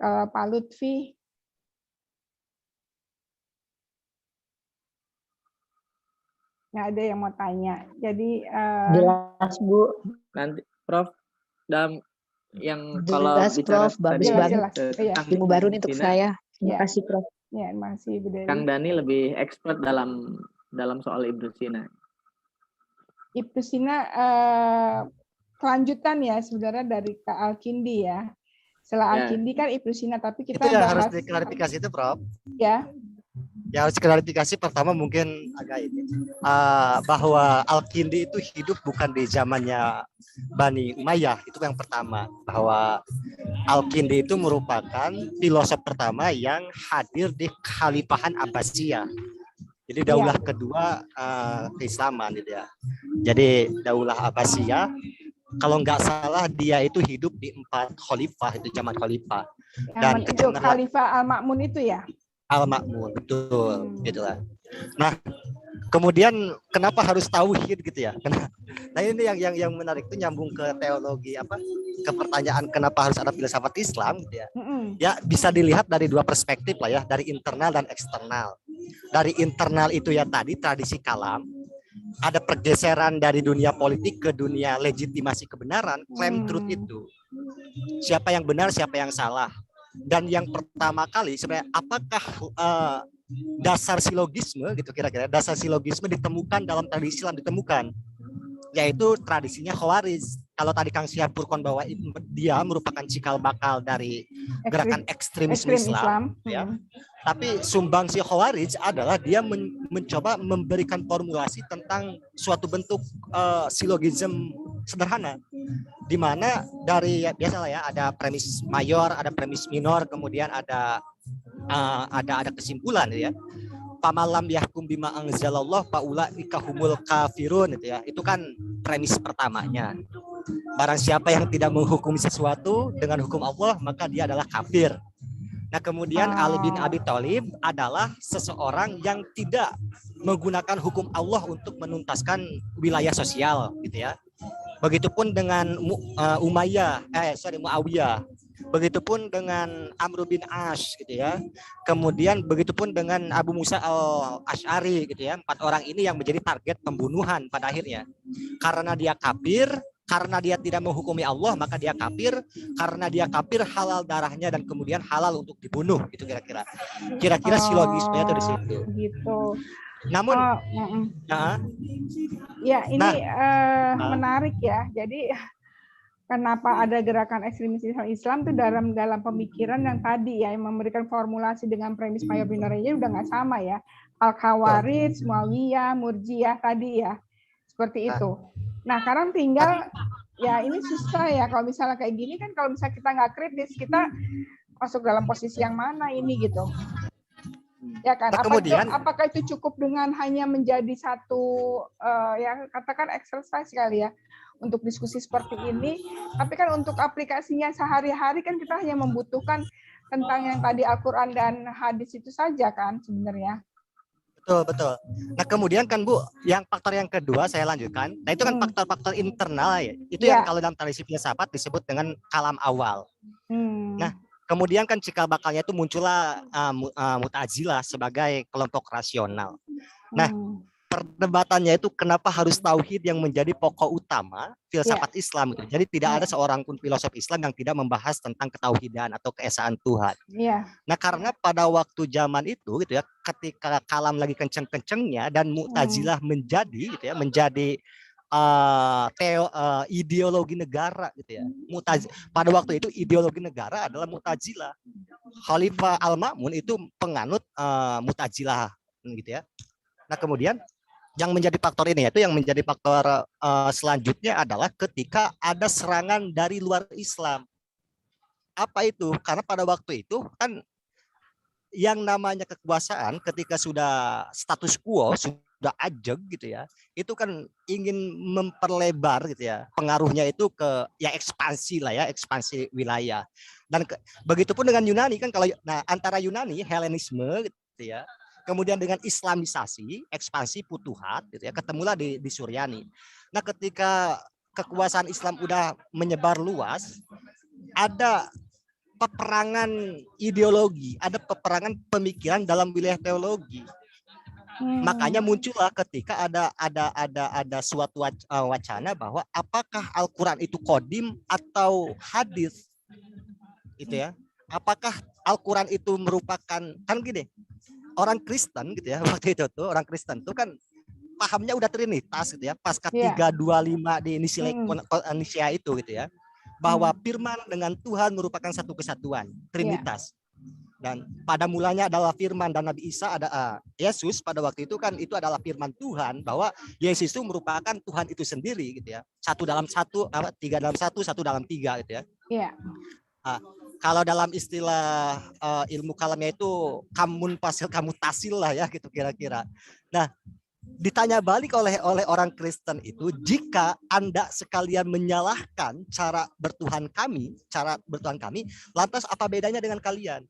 Kalau Pak Lutfi. Nggak ada yang mau tanya. Jadi jelas Bu. Nanti Prof dalam yang Jelas, kalau bicara Prof, bagus tadi banget. tentang Ilmu baru nih untuk Cina, saya. Terima Ya. kasih Prof. Ya, masih Bu Dewi. Kang Dani lebih expert dalam soal Ibnu Sina. Ibnu Sina kelanjutan ya sebenarnya dari Kak Al-Kindi ya. Setelah Al-Kindi kan Ibnu Sina, tapi kita itu yang bahas harus diklarifikasi itu Prof. Ya. Yang harus diklarifikasi pertama mungkin agak ini bahwa Al-Kindi itu hidup bukan di zamannya Bani Umayyah, itu yang pertama. Bahwa Al-Kindi itu merupakan filosof pertama yang hadir di Khalifahan Abbasiyah. Jadi daulah kedua keislaman gitu ya. Jadi daulah Abbasiyah, kalau nggak salah dia itu hidup di 4 khalifah, itu zaman khalifah. Dan itu Khalifah Al-Ma'mun itu ya? Al-Ma'mun, betul, gitulah. Nah, kemudian kenapa harus tauhid gitu ya? Nah ini yang menarik itu nyambung ke teologi ke pertanyaan kenapa harus ada filsafat Islam gitu ya. Ya bisa dilihat dari 2 perspektif lah ya, dari internal dan eksternal. Dari internal itu ya tadi tradisi kalam, ada pergeseran dari dunia politik ke dunia legitimasi kebenaran, claim truth itu. Siapa yang benar, siapa yang salah. Dan yang pertama kali sebenarnya apakah dasar silogisme gitu kira-kira dasar silogisme ditemukan dalam tradisi Islam ditemukan, yaitu tradisinya Khawarij. Kalau tadi Kang Syihab Furqon bahwa dia merupakan cikal bakal dari gerakan ekstremisme Islam. Ya. Tapi sumbangsi Khawarij adalah dia mencoba memberikan formulasi tentang suatu bentuk silogisme sederhana, di mana dari biasalah ya ada premis mayor, ada premis minor, kemudian ada kesimpulan ya. Pamalam yahkum bima anzalallah faulaika humul kafirun itu ya. Itu kan premis pertamanya. Barang siapa yang tidak menghukumi sesuatu dengan hukum Allah, maka dia adalah kafir. Nah, kemudian Ali bin Abi Thalib adalah seseorang yang tidak menggunakan hukum Allah untuk menuntaskan wilayah sosial gitu ya. Begitupun dengan Muawiyah. Begitupun dengan Amr bin As gitu ya. Kemudian begitupun dengan Abu Musa al-Asy'ari gitu ya. 4 orang ini yang menjadi target pembunuhan pada akhirnya. Karena dia kafir, karena dia tidak menghukumi Allah, maka dia kafir. Karena dia kafir, halal darahnya dan kemudian halal untuk dibunuh. Itu kira-kira. Kira-kira silogismenya itu di situ. Gitu. Namun menarik ya. Jadi kenapa ada gerakan ekstremis Islam itu dalam pemikiran yang tadi ya, yang memberikan formulasi dengan premis mayor minornya udah nggak sama ya. Al-Khawarij, Muawiyah, Murjiah tadi ya. Seperti itu. Nah, sekarang tinggal ya ini susah ya kalau misalnya kayak gini kan, kalau misalnya kita nggak kritis, kita masuk dalam posisi yang mana ini gitu. Ya kan, apakah itu cukup dengan hanya menjadi satu ya katakan exercise kali ya untuk diskusi seperti ini, tapi kan untuk aplikasinya sehari-hari kan kita hanya membutuhkan tentang yang tadi Al-Quran dan hadis itu saja kan sebenarnya. Betul. Nah kemudian kan Bu, yang faktor yang kedua saya lanjutkan. Nah itu kan faktor-faktor internal ya. Itu yang kalau dalam tradisi filsafat disebut dengan kalam awal. Nah kemudian kan cikal bakalnya itu muncullah Mu'tazilah sebagai kelompok rasional. Nah, perdebatannya itu kenapa harus tauhid yang menjadi pokok utama filsafat Islam itu. Jadi tidak ada seorang pun filosof Islam yang tidak membahas tentang ketauhidan atau keesaan Tuhan. Nah, karena pada waktu zaman itu gitu ya, ketika kalam lagi kenceng-kencengnya dan Mu'tazilah menjadi gitu ya, menjadi ideologi negara gitu ya. Pada waktu itu ideologi negara adalah Mu'tazilah. Khalifah Al-Ma'mun itu penganut Mu'tazilah gitu ya. Nah, kemudian yang menjadi faktor ini yaitu yang menjadi faktor selanjutnya adalah ketika ada serangan dari luar Islam. Apa itu? Karena pada waktu itu kan yang namanya kekuasaan ketika sudah status quo, sudah ajeg gitu ya, itu kan ingin memperlebar gitu ya, pengaruhnya itu ke ya ekspansi lah ya, ekspansi wilayah. Dan begitupun dengan Yunani kan, kalau antara Yunani Helenisme gitu ya, kemudian dengan Islamisasi, ekspansi Futuhat gitu ya, ketemulah di Suryani. Nah, ketika kekuasaan Islam udah menyebar luas, ada peperangan ideologi, ada peperangan pemikiran dalam wilayah teologi. Makanya muncullah ketika ada suatu wacana bahwa apakah Al-Qur'an itu qadim atau hadis, gitu ya. Apakah Al-Qur'an itu merupakan, kan gini, orang Kristen gitu ya, waktu itu tuh orang Kristen tuh kan pahamnya udah Trinitas gitu ya, pasca 325 di Nicea itu gitu ya, bahwa firman dengan Tuhan merupakan satu kesatuan, Trinitas. Dan pada mulanya adalah firman, dan Nabi Isa ada Yesus pada waktu itu kan itu adalah firman Tuhan, bahwa Yesus itu merupakan Tuhan itu sendiri gitu ya. Satu dalam satu, tiga dalam satu, satu dalam tiga gitu ya. Iya. Kalau dalam istilah ilmu kalamnya itu kamun pasil kamu tasil lah ya gitu kira-kira. Nah, ditanya balik oleh orang Kristen itu, jika Anda sekalian menyalahkan cara bertuhan kami, lantas apa bedanya dengan kalian?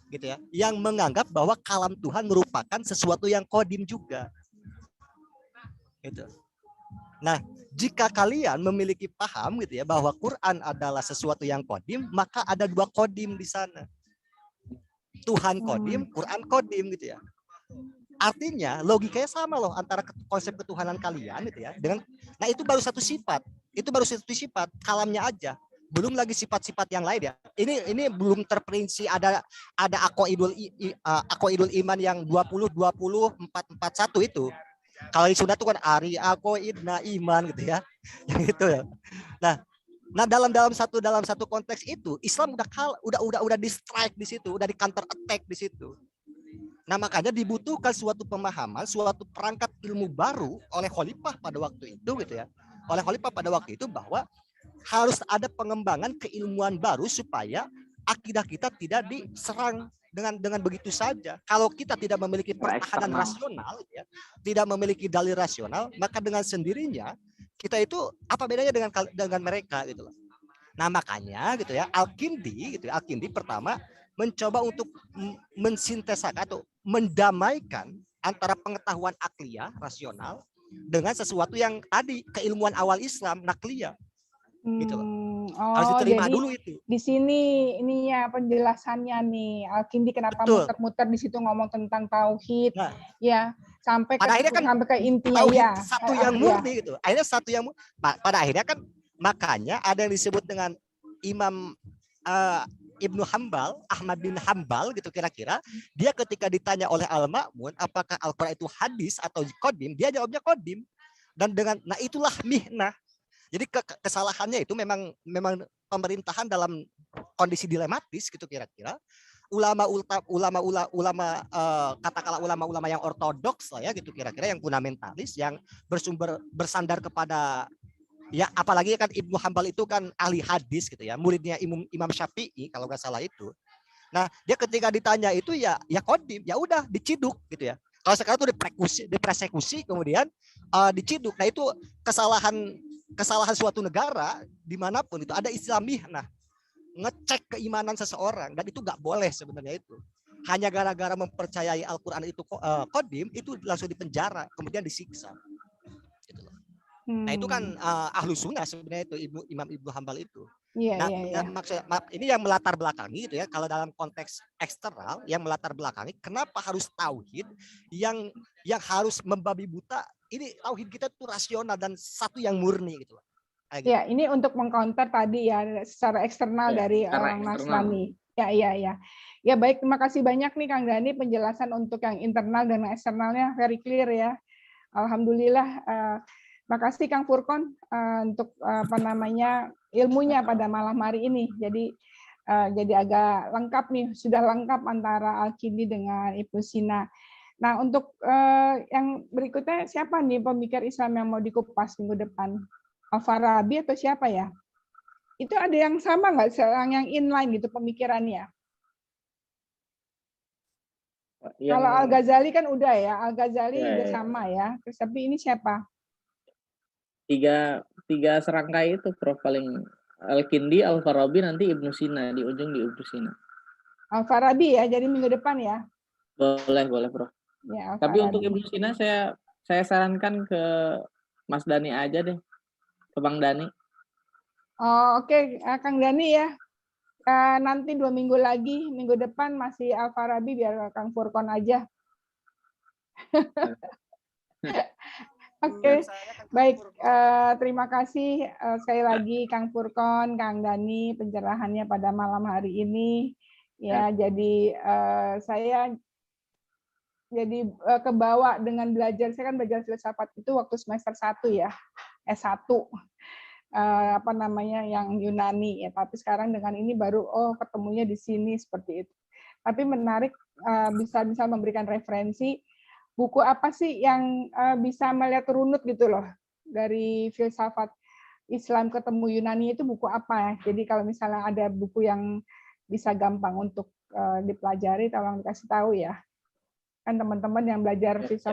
Gitu ya, yang menganggap bahwa kalam Tuhan merupakan sesuatu yang qadim juga. Gitu. Nah, jika kalian memiliki paham gitu ya bahwa Quran adalah sesuatu yang qadim, maka ada dua qadim di sana. Tuhan qadim, Quran qadim gitu ya. Artinya logikanya sama loh antara konsep ketuhanan kalian gitu ya dengan, nah itu baru satu sifat. Itu baru satu sifat, kalamnya aja. Belum lagi sifat-sifat yang lain ya. Ini belum terperinci ada aqaidul iman yang 20 20 4 41 itu. Kalau di Sunda itu kan ari aqaid na iman gitu ya. Yang itu ya. Nah dalam satu konteks itu Islam udah di strike di situ, udah di counter attack di situ. Nah makanya dibutuhkan suatu pemahaman, suatu perangkat ilmu baru oleh khalifah pada waktu itu gitu ya. Oleh khalifah pada waktu itu bahwa harus ada pengembangan keilmuan baru supaya akidah kita tidak diserang dengan begitu saja. Kalau kita tidak memiliki pertahanan rasional, ya, tidak memiliki dalil rasional, maka dengan sendirinya kita itu apa bedanya dengan mereka gitu loh. Nah makanya gitu ya Al-Kindi pertama mencoba untuk mensintesakan atau mendamaikan antara pengetahuan akliyah rasional dengan sesuatu yang tadi keilmuan awal Islam nakliyah. Gitu loh. Harus diterima jadi dulu itu. Di sini ininya penjelasannya nih Al-Kindi kenapa muter-muter di situ ngomong tentang tauhid, ya sampai ke intinya tauhid ya. Satu yang murni gitu. Akhirnya satu yang pada akhirnya kan makanya ada yang disebut dengan Imam Ibnu Hambal, Ahmad bin Hambal gitu kira-kira, dia ketika ditanya oleh Al-Ma'mun apakah Al-Qur'an itu hadis atau qadim, dia jawabnya qadim. Dan nah itulah mihnah. Jadi kesalahannya itu memang pemerintahan dalam kondisi dilematis gitu kira-kira. Ulama katakanlah ulama yang ortodoks lah ya gitu kira-kira, yang fundamentalis, yang bersandar kepada ya, apalagi kan Ibnu Hambal itu kan ahli hadis gitu ya, muridnya Imam Syafi'i kalau nggak salah itu. Nah dia ketika ditanya itu ya qadim, ya udah diciduk gitu ya. Kalau sekarang tuh dipersekusi kemudian diciduk. Nah itu kesalahan suatu negara dimanapun itu ada istilah mihnah, ngecek keimanan seseorang, dan itu nggak boleh sebenarnya itu. Hanya gara-gara mempercayai Al-Quran itu qadim, itu langsung dipenjara kemudian disiksa. Gitu loh. Nah itu kan ahlu sunnah sebenarnya itu Imam Ibnu Hambal itu. Maksudnya ini yang melatar belakangi gitu ya. Kalau dalam konteks eksternal yang melatar belakangi kenapa harus tauhid yang harus membabi buta. Ini tauhid kita itu rasional dan satu yang murni gitu. Gitu. Ya, ini untuk mengcounter tadi ya secara eksternal dari orang Nasrani. Ya baik, terima kasih banyak nih Kang Dhani penjelasan untuk yang internal dan eksternalnya very clear ya. Alhamdulillah. Makasih Kang Furqon untuk ilmunya pada malam hari ini. Jadi agak lengkap nih, sudah lengkap antara Al-Kindi dengan Ibnu Sina. Nah untuk yang berikutnya siapa nih pemikir Islam yang mau dikupas minggu depan? Al-Farabi atau siapa ya? Itu ada yang sama nggak? Yang inline gitu pemikirannya? Kalau Al-Ghazali kan udah ya, Al-Ghazali udah sama ya. Terus tapi ini siapa? Tiga serangkai itu Prof, paling Al-Kindi, Al-Farabi, nanti Ibnu Sina di ujung di Ibnu Sina. Al-Farabi ya, jadi minggu depan ya. Boleh Prof. Ya, tapi untuk Ibnu Sina saya sarankan ke Mas Dhani aja deh, ke Bang Dhani. Oh oke. Kang Dhani ya. Nanti 2 minggu lagi, minggu depan masih Al-Farabi, biar Kang Furkon aja. Oke, baik. Terima kasih sekali lagi Kang Furkon, Kang Dani, pencerahannya pada malam hari ini. Ya, jadi saya jadi kebawa dengan belajar. Saya kan belajar filsafat itu waktu semester 1 ya, S1. Apa namanya, yang Yunani ya, tapi sekarang dengan ini baru ketemunya di sini seperti itu. Tapi menarik, bisa memberikan referensi buku apa sih yang bisa melihat runut gitu loh dari filsafat Islam ketemu Yunani, itu buku apa. Jadi kalau misalnya ada buku yang bisa gampang untuk dipelajari, tolong dikasih tahu ya, kan teman-teman yang belajar filsafat